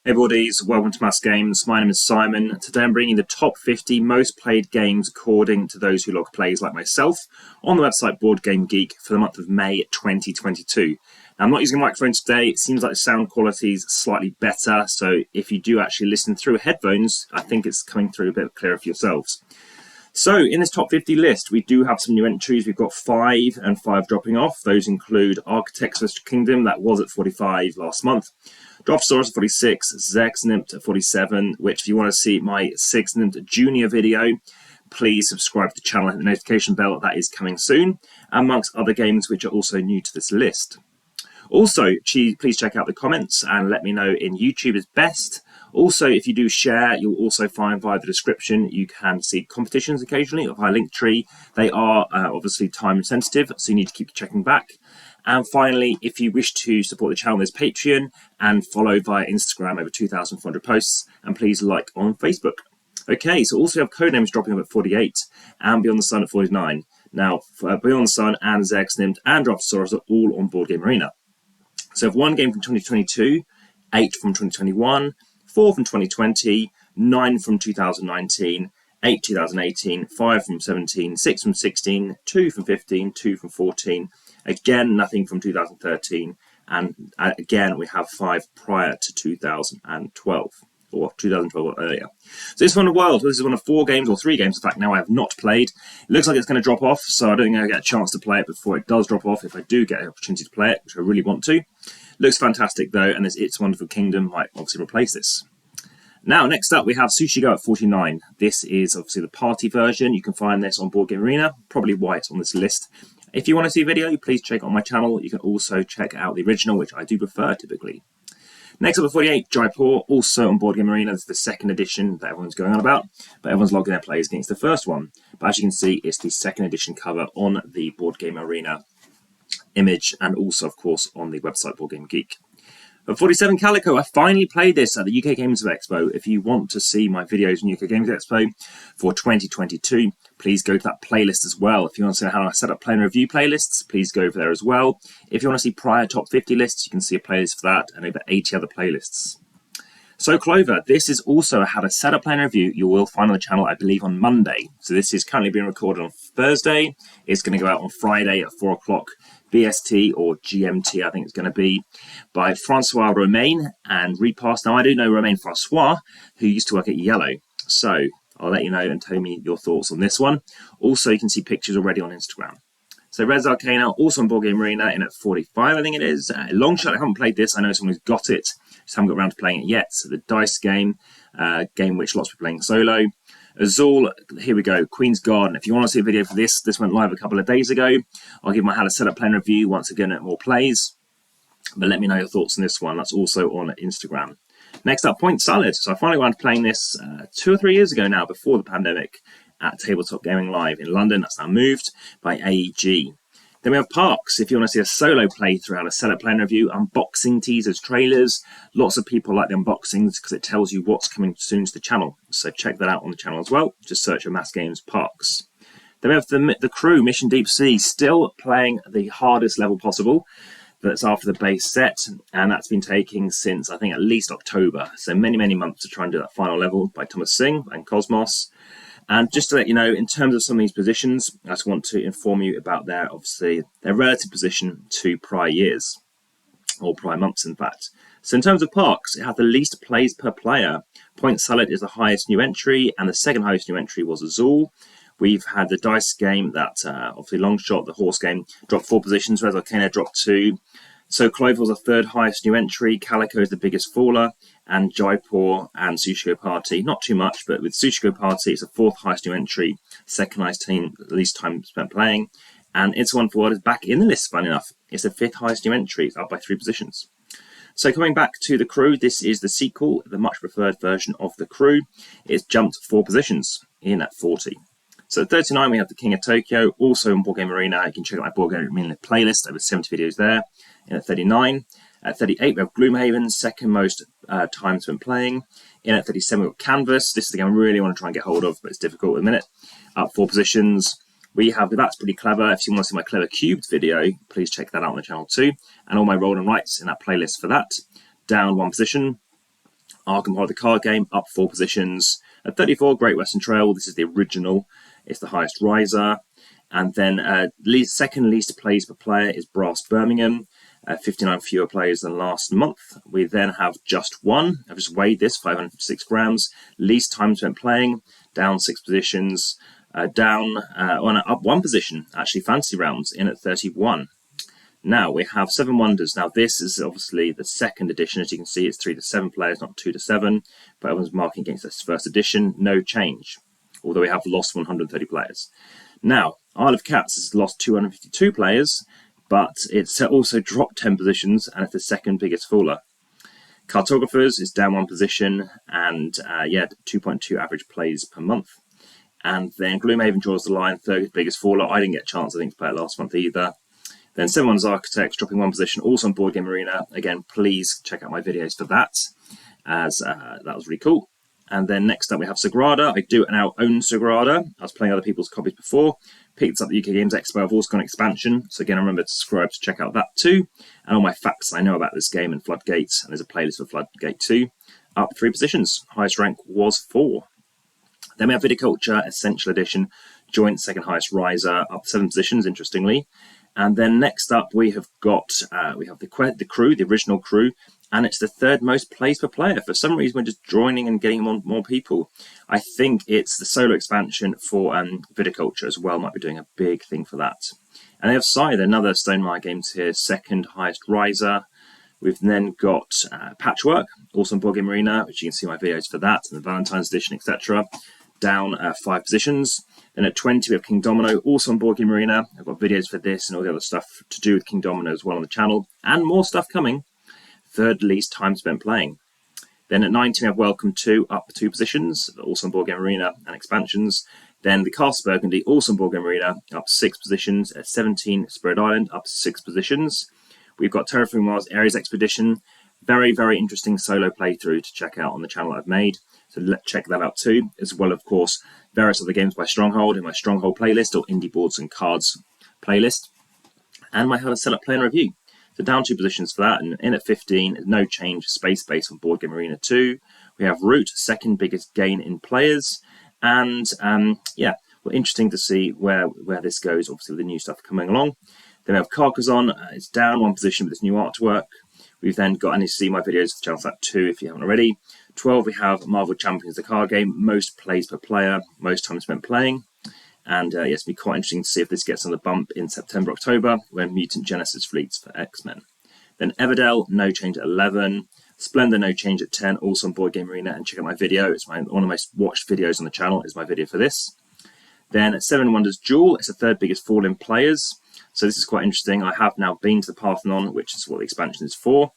Hey buddies, welcome to AmassGames. My name is Simon. Today I'm bringing the top 50 most played games according to those who log plays like myself on the website BoardgameGeek for the month of May 2022. Now, I'm not using a microphone today. It seems like the sound quality is slightly better, so if you do actually listen through headphones, I think it's coming through a bit clearer for yourselves. So in this top 50 list, we do have some new entries. We've got 5 and 5 dropping off. Those include Architects of the Kingdom, that was at 45 last month. Dropsaurus at 46, Zexnimt at 47, which if you want to see my Zexnimt Junior video, please subscribe to the channel and hit the notification bell. That is coming soon, amongst other games which are also new to this list. Also, please check out the comments and let me know in YouTube is best. Also, if you do share, you'll also find via the description, you can see competitions occasionally via Linktree. They are obviously time sensitive, so you need to keep checking back. And finally, if you wish to support the channel, there's Patreon and follow via Instagram, over 2,400 posts, and please like on Facebook. Okay, so also we have Codenames dropping up at 48 and Beyond the Sun at 49. Now, Beyond the Sun and Zexnimt and Dropsaurus are all on Boardgamearena. So we have 1 game from 2022, 8 from 2021, 4 from 2020, 9 from 2019, 8 2018, 5 from 17, 6 from 16, 2 from 15, 2 from 14, again nothing from 2013, and again we have 5 prior to 2012, or 2012 or earlier. So this is one of the world. This is one of 4 games, or 3 games in fact now I have not played. It looks like it's going to drop off, so I don't think I'll get a chance to play it before it does drop off, if I do get an opportunity to play it, which I really want to. Looks fantastic though, and It's Wonderful Kingdom might obviously replace this. Now, next up, we have Sushi Go at 49. This is obviously the party version. You can find this on Boardgamearena, probably why it's on this list. If you want to see a video, please check out my channel. You can also check out the original, which I do prefer typically. Next up at 48, Jaipur, also on Boardgamearena. This is the second edition that everyone's going on about, but everyone's logging their plays against the first one. But as you can see, it's the second edition cover on the Boardgamearena image, and also, of course, on the website BoardgameGeek. At 47, Calico, I finally played this at the UK Games Expo. If you want to see my videos on UK Games Expo for 2022, please go to that playlist as well. If you want to see how I set up play and review playlists, please go over there as well. If you want to see prior top 50 lists, you can see a playlist for that and over 80 other playlists. So Clover, this is also how to set up play and review. You will find on the channel, I believe, on Monday. So this is currently being recorded on Thursday. It's going to go out on Friday at 4 o'clock. BST or GMT, I think it's going to be, by Francois Romain and Repass. Now, I do know Romain Francois, who used to work at Yellow. So I'll let you know and tell me your thoughts on this one. Also, you can see pictures already on Instagram. So Res Arcana, also on Boardgamearena, in at 45, I think it is. Long shot, I haven't played this. I know someone who's got it. Just haven't got around to playing it yet. So the dice game, game which lots of people playing solo. Azul, here we go, Queen's Garden. If you want to see a video for this, this went live a couple of days ago. I'll give my how to set up play and review once again at more plays. But let me know your thoughts on this one. That's also on Instagram. Next up, Point Salad. So I finally went playing this 2 or 3 years ago now, before the pandemic, at Tabletop Gaming Live in London. That's now moved by AEG. Then we have Parks. If you want to see a solo playthrough, how to set up play and review, unboxing teasers, trailers. Lots of people like the unboxings because it tells you what's coming soon to the channel. So check that out on the channel as well. Just search AmassGames Parks. Then we have the crew, Mission Deep Sea, still playing the hardest level possible. That's after the base set, and that's been taking since, I think, at least October. So many, many months to try and do that final level by Thomas Singh and Cosmos. And just to let you know, in terms of some of these positions, I just want to inform you about their relative position to prior years, or prior months, in fact. So in terms of Parks, it had the least plays per player. Point Salad is the highest new entry, and the second highest new entry was Azul. We've had the dice game, that obviously long shot, the horse game, dropped 4 positions, Res Arcana dropped 2. So Clover was the third highest new entry, Calico is the biggest faller, and Jaipur and Sushi Go Party, not too much, but with Sushi Go Party, it's the 4th highest new entry, second highest team, least time spent playing, and It's One Forward is back in the list, funny enough. It's the 5th highest new entry, it's up by 3 positions. So coming back to the crew, this is the sequel, the much preferred version of the crew. It's jumped 4 positions in at 40. So at 39, we have the King of Tokyo, also on Boardgamearena. You can check out my Boardgamearena playlist, over 70 videos there. In at 39. At 38, we have Gloomhaven, second most time spent playing. In at 37, we've got Canvas. This is the game I really want to try and get hold of, but it's difficult at the minute. Up 4 positions. We have That's Pretty Clever. If you want to see my Clever Cubed video, please check that out on the channel too. And all my roll and writes in that playlist for that. Down 1 position. Arkham Horror, the card game, up 4 positions. At 34, Great Western Trail. This is the original. It's the highest riser. And then second least plays per player is Brass Birmingham. 59 fewer players than last month. We then have Just One. I've just weighed this, 556 grams. Least time spent playing, down 6 positions. Up 1 position, actually Fantasy Rounds, in at 31. Now we have Seven Wonders. Now this is obviously the second edition. As you can see, it's 3 to 7 players, not 2 to 7. But everyone's marking against this first edition. No change, although we have lost 130 players. Now, Isle of Cats has lost 252 players, but it's also dropped 10 positions, and it's the second biggest faller. Cartographers is down 1 position, and 2.2 average plays per month. And then Gloomhaven draws the line, third biggest faller. I didn't get a chance, I think, to play it last month either. Then Seven Wonders Architects dropping 1 position, also on boardgamearena. Again, please check out my videos for that, as that was really cool. And then next up we have Sagrada. I do now own Sagrada. I was playing other people's copies before. Picked up the UKGE Expo. I've also got an expansion. So again, remember to subscribe to check out that too. And all my facts I know about this game and Floodgates. And there's a playlist for Floodgate 2. Up 3 positions. Highest rank was 4. Then we have Viticulture Essential Edition. Joint second highest riser. Up 7 positions, interestingly. And then next up we have got the crew, the original crew, and it's the third most plays per player. For some reason, we're just joining and getting more people. I think it's the solo expansion for Viticulture as well. Might be doing a big thing for that. And they have Scythe, another Stonemaier Games here, second highest riser. We've then got Patchwork, also on boardgamearena, which you can see my videos for that, and the Valentine's Edition, etc. Down 5 positions. Then at 20 we have King Domino, also on boardgamearena. I've got videos for this and all the other stuff to do with King Domino as well on the channel, and more stuff coming. Third least time spent playing. Then at 19 we have Welcome 2, up 2 positions, also on boardgamearena and expansions. Then the Castle Burgundy, also on boardgamearena, up 6 positions. At 17 Spirit Island, up 6 positions. We've got Terraforming Mars Ares Expedition. Very, very interesting solo playthrough to check out on the channel I've made. So check that out too, as well, of course, various other games by Stronghold in my Stronghold playlist or Indie Boards and Cards playlist, and my How to Set Up Play and Review. So down 2 positions for that, and in at 15, no change, Space Base on boardgamearena 2. We have Root, second biggest gain in players, and well, interesting to see where this goes, obviously with the new stuff coming along. Then we have Carcassonne, it's down 1 position with this new artwork. We've then got, and you see my videos for channel flat 2 if you haven't already. 12 we have Marvel Champions, the card game, most plays per player, most time spent playing. And yes, it'll be quite interesting to see if this gets on the bump in September, October, when Mutant Genesis fleets for X-Men. Then Everdell, no change at 11. Splendor, no change at 10, also on boardgamearena, and check out my video. It's one of the most watched videos on the channel, is my video for this. Then at 7 Wonders Duel, it's the third biggest fall in players. So this is quite interesting. I have now been to the Parthenon, which is what the expansion is for.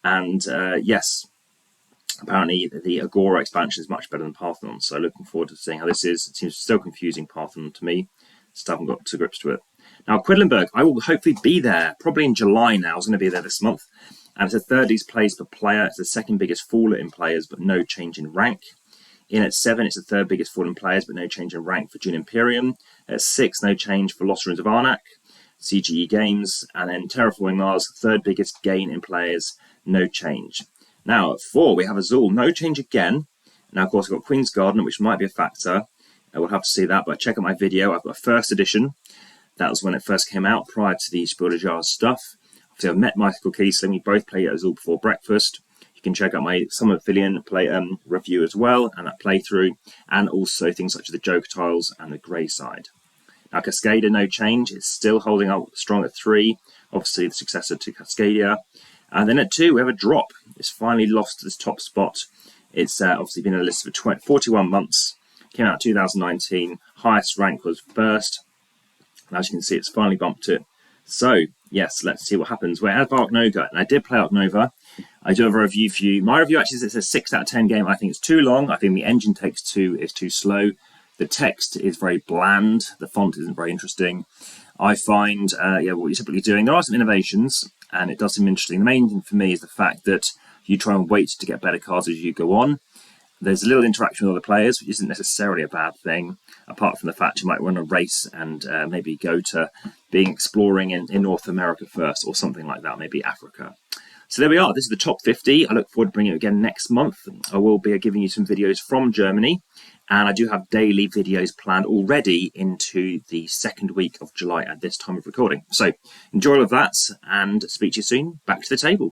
And yes, apparently the Agora expansion is much better than Parthenon. So looking forward to seeing how this is. It seems still confusing, Parthenon, to me. Still haven't got to grips to it. Now, Quedlinburg, I will hopefully be there, probably in July now. I was going to be there this month. And it's the third least plays per player. It's the second biggest faller in players, but no change in rank. In at 7, it's the third biggest fall in players, but no change in rank for Dune Imperium. At 6, no change for Lost Ruins of Arnak, CGE Games. And then Terraforming Mars, third biggest gain in players, no change. Now, at 4, we have Azul, no change again. Now, of course, I've got Queen's Garden, which might be a factor. We'll have to see that, but check out my video. I've got a first edition. That was when it first came out, prior to the SPIEL.digital stuff. Obviously, I've met Michael Kiesling. We both played Azul before breakfast. You can check out my Summer Villian play review as well, and that playthrough, and also things such as the Joker tiles and the Grey side. Now, Cascadia, no change. It's still holding up strong at 3. Obviously, the successor to Cascadia. And then at 2, we have a drop. It's finally lost this top spot. It's obviously been on the list for 41 months. Came out in 2019. Highest rank was first. And as you can see, it's finally bumped it. So, yes, let's see what happens. We're at Ark Nova, and I did play Ark Nova. I do have a review for you. My review actually is a 6 out of 10 game. I think it's too long. I think the engine takes 2 is too slow. The text is very bland. The font isn't very interesting. I find, what you're typically doing, there are some innovations, and it does seem interesting. The main thing for me is the fact that you try and wait to get better cards as you go on. There's a little interaction with other players, which isn't necessarily a bad thing, apart from the fact you might run a race and maybe go to being exploring in North America first, or something like that, maybe Africa. So there we are. This is the top 50. I look forward to bringing it again next month. I will be giving you some videos from Germany, and I do have daily videos planned already into the second week of July at this time of recording. So enjoy all of that and speak to you soon. Back to the table.